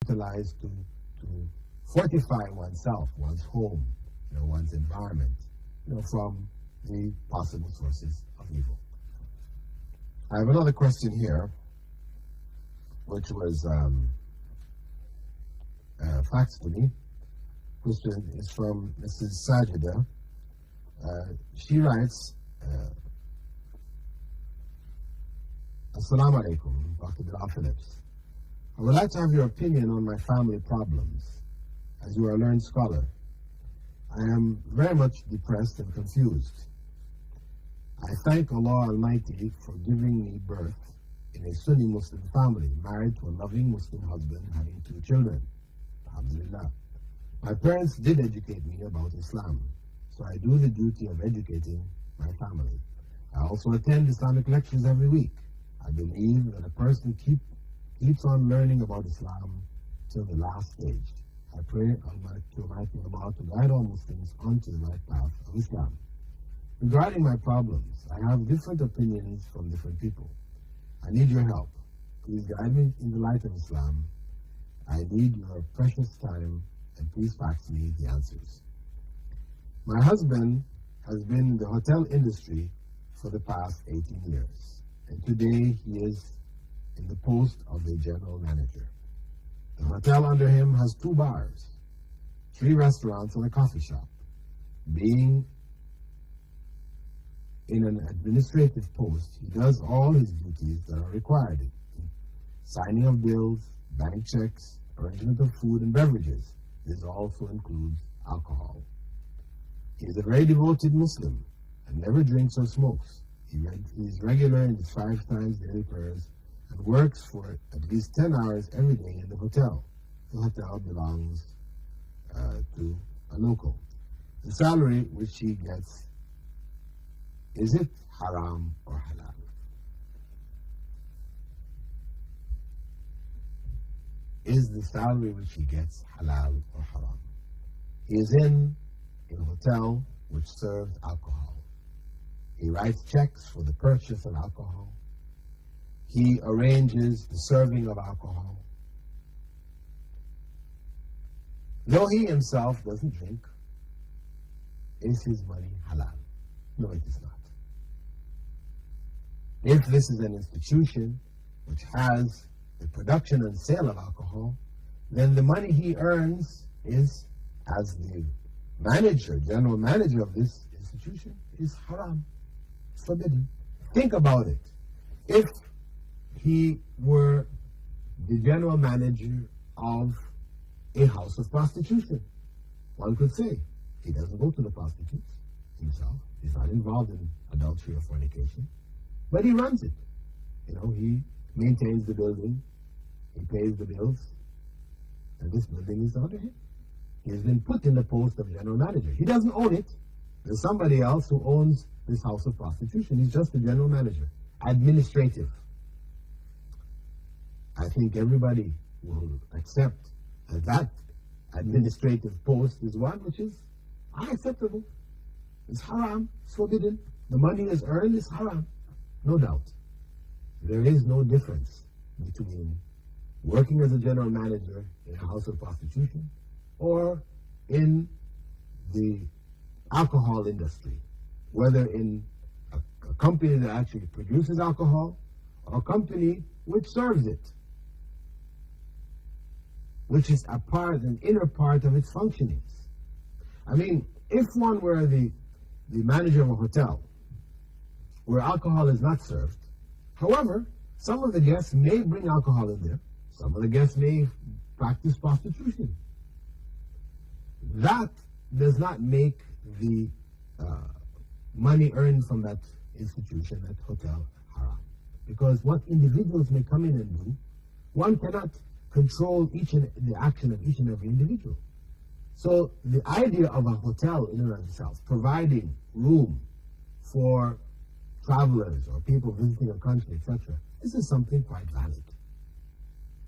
utilized to fortify oneself, one's home, one's environment, from the possible sources of evil. I have another question here, which was faxed to me. Question is from Mrs. Sajida. She writes, Assalamu alaikum, Dr. Bilal Phillips. I would like to have your opinion on my family problems, as you are a learned scholar. I am very much depressed and confused. I thank Allah Almighty for giving me birth in a Sunni Muslim family, married to a loving Muslim husband, having 2 children. Alhamdulillah. My parents did educate me about Islam, so I do the duty of educating my family. I also attend Islamic lectures every week. I believe that a person keeps on learning about Islam till the last stage. I pray to Almighty Allah to guide all Muslims onto the right path of Islam. Regarding my problems, I have different opinions from different people. I need your help. Please guide me in the light of Islam. I need your precious time, and please fax me the answers. My husband has been in the hotel industry for the past 18 years, and today he is in the post of a general manager. The hotel under him has 2 bars, 3 restaurants, and a coffee shop. Being in an administrative post, he does all his duties that are required: signing of bills, bank checks, arrangement of food and beverages. This also includes alcohol. He is a very devoted Muslim and never drinks or smokes. He is regular in his 5 times daily prayers and works for at least 10 hours every day in the hotel. The hotel belongs to a local. The salary which he gets, is it haram or halal? Is the salary which he gets halal or haram? He is in a hotel which serves alcohol. He writes checks for the purchase of alcohol. He arranges the serving of alcohol. Though he himself doesn't drink, is his money halal? No, it is not. If this is an institution which has the production and sale of alcohol, then the money he earns is, as the manager, general manager of this institution, is haram. It's forbidden. Think about it. If he were the general manager of a house of prostitution, one could say he doesn't go to the prostitutes himself. He's not involved in adultery or fornication, but he runs it. He maintains the building, he pays the bills, and this building is under him. He has been put in the post of general manager. He doesn't own it. There's somebody else who owns this house of prostitution. He's just the general manager. Administrative. I think everybody will accept that that administrative post is one which is unacceptable. It's haram. It's forbidden. The money is earned is haram. No doubt. There is no difference between working as a general manager in a house of prostitution or in the alcohol industry, whether in a company that actually produces alcohol or a company which serves it, which is an inner part of its functionings. I mean, if one were the manager of a hotel where alcohol is not served, however, some of the guests may bring alcohol in there, some of the guests may practice prostitution. That does not make the money earned from that institution, that hotel, haram. Because what individuals may come in and do, one cannot control the action of each and every individual. So the idea of a hotel in and of itself, providing room for travelers or people visiting a country, etc., this is something quite valid.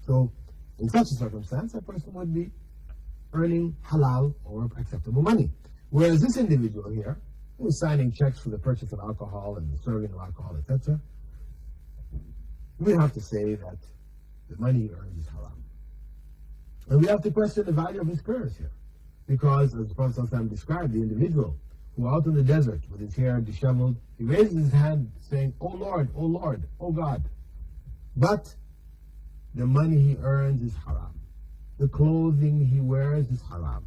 So in such a circumstance, a person would be earning halal or acceptable money. Whereas this individual here, who is signing checks for the purchase of alcohol and the serving of alcohol, etc., we have to say that the money he earns is haram. And we have to question the value of his prayers here. Because, as the Prophet ﷺ described, the individual who out in the desert with his hair disheveled, he raises his hand saying, "O Lord, O God." But the money he earns is haram. The clothing he wears is haram.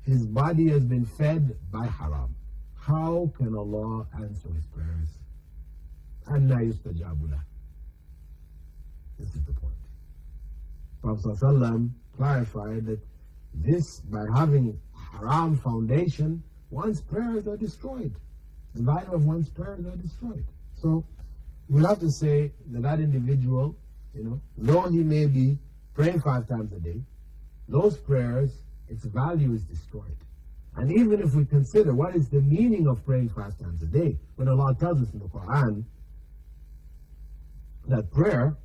His body has been fed by haram. How can Allah answer his prayers? أَنَّا يُسْتَجَابُ لَهُ. This is the point. Prophet ﷺ clarified that this, by having haram foundation, one's prayers are destroyed. The value of one's prayers are destroyed. So, we'll have to say that that individual, though he may be praying 5 times a day, those prayers, its value is destroyed. And even if we consider what is the meaning of praying 5 times a day, when Allah tells us in the Quran that prayer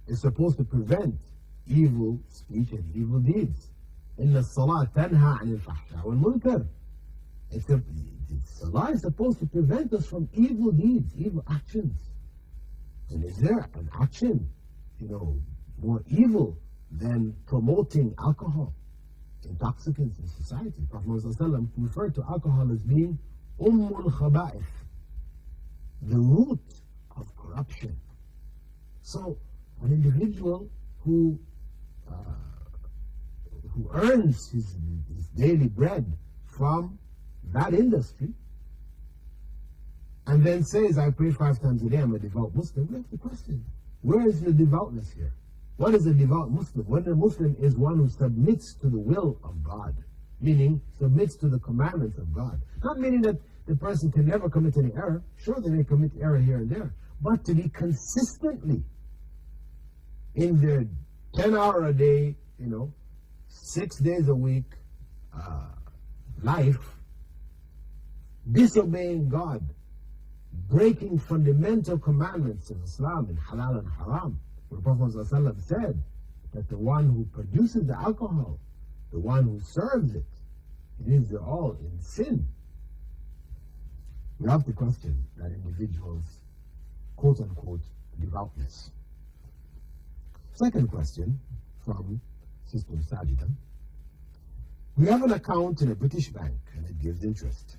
is supposed to prevent evil speech and evil deeds. إِنَّ الصَّلَاةَ تَنْهَى عَنِ الْفَحْشَاءِ وَالْمُنكَرِ. Salah is supposed to prevent us from evil deeds, evil actions. And is there an action, more evil than promoting alcohol, intoxicants in society? Prophet ﷺ referred to alcohol as being khaba'ith, the root of corruption. So, an individual who earns his daily bread from that industry and then says, "I pray 5 times a day, I'm a devout Muslim," we have to question, where is the devoutness here? What is a devout Muslim? When a Muslim is one who submits to the will of God, meaning submits to the commandments of God. Not meaning that the person can never commit any error. Sure, they may commit error here and there, but to be consistently in their 10-hour a day, 6 days a week life, disobeying God, breaking fundamental commandments of Islam in halal and haram. The Prophet ﷺ said that the one who produces the alcohol, the one who serves it, they're all in sin. We have to question that individual's quote-unquote devoutness. Second question from Sister Sajida. We have an account in a British bank and it gives interest.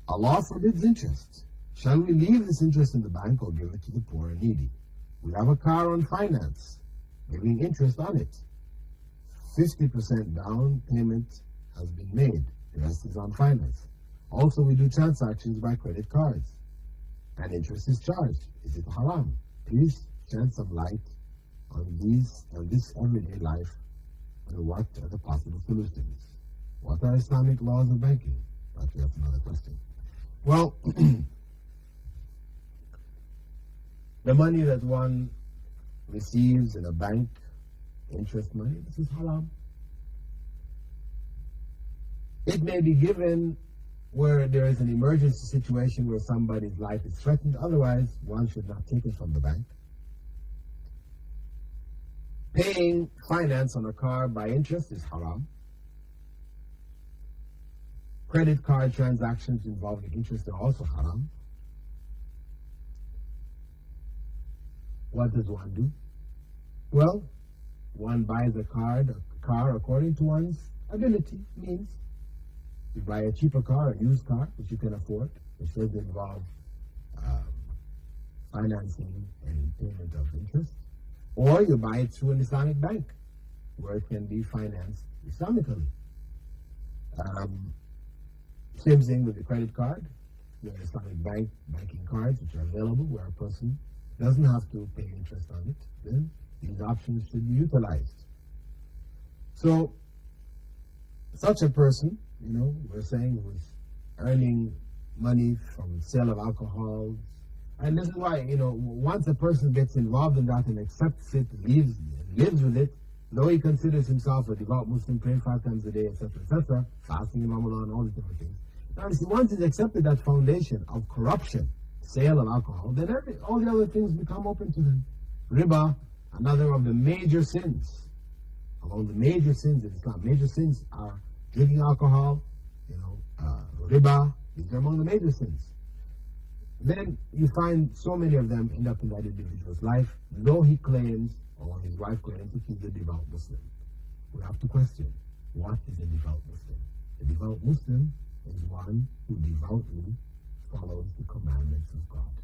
Allah forbids interest. Shall we leave this interest in the bank or give it to the poor and needy? We have a car on finance, giving interest on it. 50% down payment has been made. The rest is on finance. Also, we do transactions by credit cards, and interest is charged. Is it haram? Please shed some light on this everyday life, and what are the possible solutions? What are Islamic laws of banking? Actually, that's another question. Well, the money that one receives in a bank, interest money, this is haram. It may be given where there is an emergency situation where somebody's life is threatened. Otherwise, one should not take it from the bank. Paying finance on a car by interest is haram. Credit card transactions involving interest are also haram. What does one do? Well, one buys a car according to one's ability, means. You buy a cheaper car, a used car, which you can afford, which doesn't involve financing and payment of interest. Or you buy it through an Islamic bank, where it can be financed Islamically. Same thing with the credit card. There are Islamic banking cards which are available where a person doesn't have to pay interest on it. Then these options should be utilized. So, such a person, we're saying, who is earning money from sale of alcohol, and this is why, once a person gets involved in that and accepts it, lives with it, though he considers himself a devout Muslim, praying 5 times a day, etc., fasting in Ramadan, all these different things. Now, you see, once he's accepted that foundation of corruption, sale of alcohol, then all the other things become open to him. Riba, another of the major sins. Among the major sins in Islam, major sins are drinking alcohol, riba. These are among the major sins. Then you find so many of them end up in that individual's life, though he claims, or his wife claims, that he's a devout Muslim. we have to question, what is a devout Muslim? A devout Muslim is one who devoutly follows the commandments of God.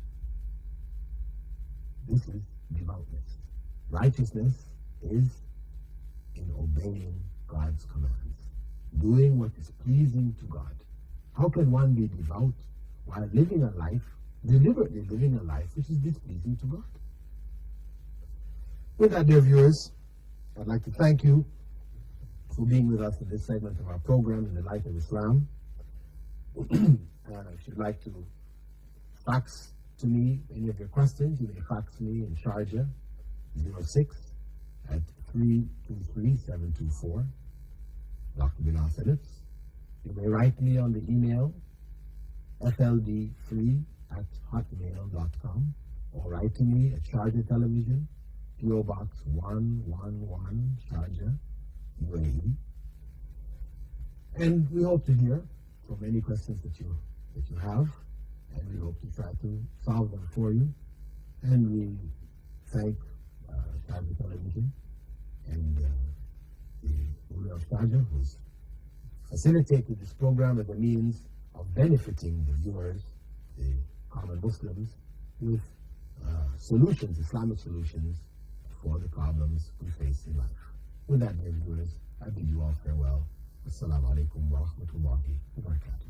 This is devoutness. Righteousness is in obeying God's commands, doing what is pleasing to God. How can one be devout while living a life, deliberately living a life which is displeasing to God? With that, dear viewers, I'd like to thank you for being with us in this segment of our program, In the Light of Islam. If you'd like to fax to me any of your questions, you may fax me in Sharjah, 06 at 323-724, Dr. Bilal Phillips. You may write me on the email, fld3@hotmail.com, or write to me at Sharjah Television, PO Box 111, Sharjah, UAE. And we hope to hear from any questions that you have, and we hope to try to solve them for you. And we thank Sharjah Television and the ruler of Sharjah, who's facilitated this program as a means of benefiting the viewers, the common Muslims, with solutions, Islamic solutions for the problems we face in life. With that, dear viewers, I bid you all farewell. Assalamu alaikum wa rahmatullahi wa barakatuh.